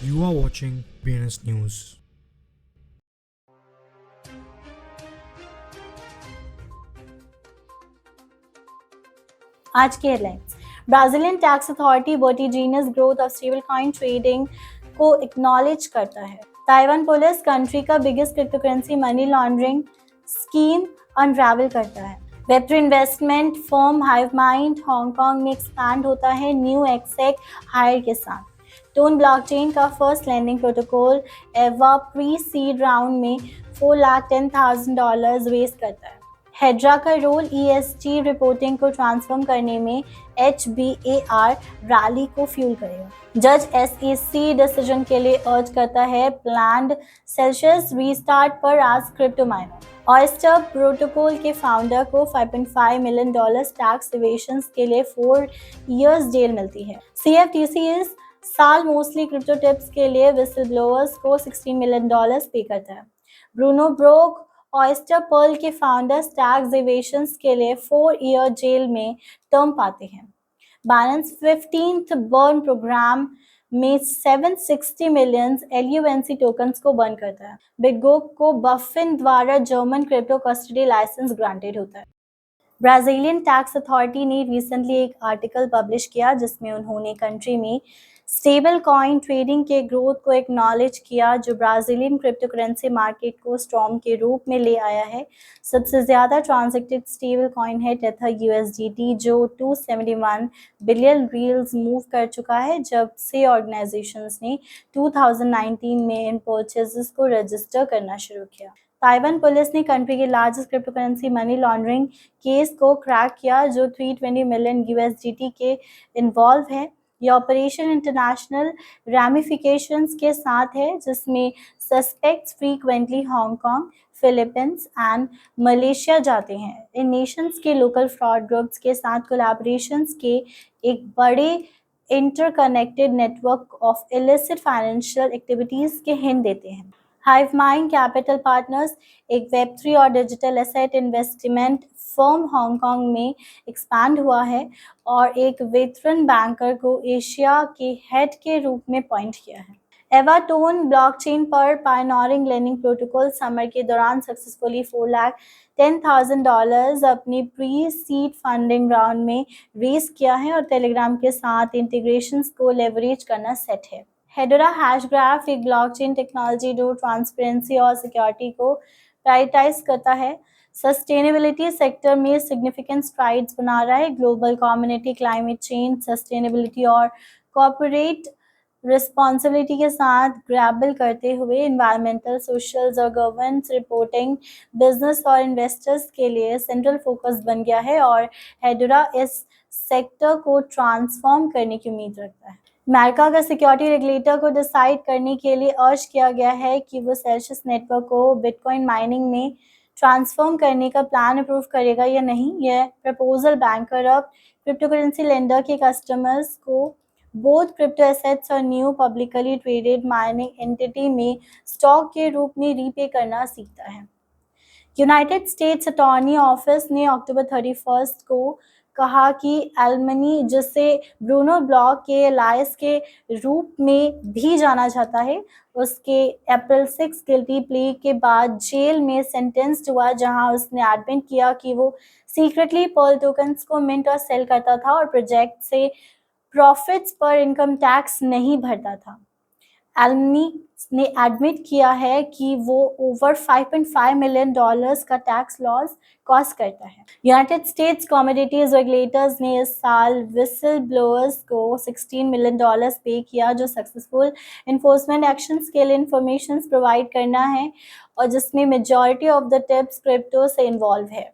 You are watching BNS News. आज की headlines. Brazilian tax authority vertiginous growth of stable coin trading को acknowledge करता है। Taiwan police country का biggest cryptocurrency money laundering scheme unravel करता है। वेब3 इन्वेस्टमेंट फर्म हाइवमाइंड हांगकांग में एक्सपैंड होता है न्यू एक्सेक हायर के साथ। टोन ब्लॉकचेन का first landing protocol Eva pre seed round में $410,000 रेज करता है। हेड्रा का रोल ईएसजी रिपोर्टिंग को ट्रांसफॉर्म करने में HBAR रैली को फ्यूल करेगा। जज SEC डिसीजन के लिए अर्ज करता है प्लान्ड सेल्सियस रीस्टार्ट पर आज क्रिप्टो माइनर। ऑयस्टर प्रोटोकॉल के फाउंडर को $5.5 मिलियन टैक्स इवेशन के लिए 4 इयर्स जेल मिलती है। CFTC इस साल मोस्टली क्रिप्टो टिप्स के लिए विसल ब्लोअर्स को $16 मिलियन पे करता है। ब्रूनो ब्रोक ऑयस्टर पर्ल के फाउंडर टैक्स इवेशन के लिए 4 ईयर जेल में टर्म पाते हैं। बाइनेंस 15th बर्न प्रोग्राम में 760 मिलियन LUNC टोकन्स को बर्न करता है। बिटगो को बफिन द्वारा German crypto custody license granted होता है। ब्राजीलियन टैक्स अथॉरिटी ने रिसेंटली एक आर्टिकल पब्लिश किया जिसमें उन्होंने कंट्री में स्टेबल कॉइन ट्रेडिंग के ग्रोथ को एक्नॉलेज किया जो ब्राजीलियन क्रिप्टो करेंसी मार्केट को स्टॉर्म के रूप में ले आया है। सबसे ज़्यादा ट्रांजैक्टेड स्टेबल कॉइन है टेथा USDT जो 271 बिलियन रील्स मूव कर चुका है जब से ऑर्गेनाइजेशंस ने 2019 में इन परचेजेस को रजिस्टर करना शुरू किया। ताइवान पुलिस ने कंट्री के largest crypto currency money laundering case को क्रैक किया जो 320 मिलियन USDT के इन्वॉल्व है। यह ऑपरेशन इंटरनेशनल रैमिफिकेशंस के साथ है जिसमें suspects frequently Hong Kong, Philippines and Malaysia जाते हैं। इन नेशंस के लोकल फ्रॉड ग्रुप्स के साथ कोलैबोरेशंस के एक बड़े interconnected network of illicit financial activities के हिंट देते हैं। हाइवमाइंड कैपिटल पार्टनर्स एक वेब3 और digital asset investment firm Hong Kong में एक्सपैंड हुआ है और एक वेटरन बैंकर को एशिया के हेड के रूप में अपॉइंट किया है। एवाटोन ब्लॉकचेन पर पायनियरिंग लैंडिंग प्रोटोकॉल समर के दौरान सक्सेसफुली $410,000 अपनी प्री सीड फंडिंग राउंड में रेज किया है और टेलीग्राम के साथ इंटीग्रेशंस को लेवरेज करना सेट है। हेडरा हैशग्राफ एक ब्लॉकचेन टेक्नोलॉजी जो ट्रांसपेरेंसी और सिक्योरिटी को प्रायोरिटाइज करता है। सस्टेनेबिलिटी सेक्टर में सिग्निफिकेंट स्ट्राइड्स बना रहा है। Global community climate change, sustainability और कॉर्पोरेट रिस्पॉन्सिबिलिटी के साथ ग्रैबल करते हुए एनवायरमेंटल, सोशल और गवर्नेंस रिपोर्टिंग बिजनेस और इन्वेस्टर्स के लिए सेंट्रल फोकस बन गया है और हेडरा इस सेक्टर को ट्रांसफॉर्म करने की उम्मीद रखता है। अमेरिका का सिक्योरिटी रेगुलेटर को डिसाइड करने के लिए अर्ज किया गया है कि वो सेल्सियस नेटवर्क को बिटकॉइन माइनिंग में ट्रांसफॉर्म करने का प्लान अप्रूव करेगा या नहीं। यह प्रपोजल बैंकर अब क्रिप्टोकरेंसी लेंडर के कस्टमर्स को बोथ क्रिप्टो एसेट्स और new publicly traded mining entity में स्टॉक के रूप में रीपे करना सीखता है। यूनाइटेड स्टेट्स अटॉर्नी ऑफिस ने अक्टूबर 31 को कहा कि एलमनी जिसे ब्रूनो ब्लॉक के एलायस के रूप में भी जाना जाता है उसके अप्रैल 6 गिल्टी प्ली के बाद जेल में सेंटेंस्ड हुआ जहां उसने एडमिट किया कि वो सीक्रेटली पर्ल टोकन्स को मिंट और सेल करता था और प्रोजेक्ट से प्रॉफिट्स पर इनकम टैक्स नहीं भरता था। एलमनी ने एडमिट किया है कि वो ओवर $5.5 मिलियन का टैक्स लॉस कॉज करता है। यूनाइटेड स्टेट्स कमोडिटीज रेगुलेटर्स ने इस साल विसल ब्लोअर्स को $16 मिलियन पे किया जो सक्सेसफुल इन्फोर्समेंट एक्शंस के लिए इंफॉर्मेशन प्रोवाइड करना है और जिसमें majority of the tips crypto से इन्वॉल्व है।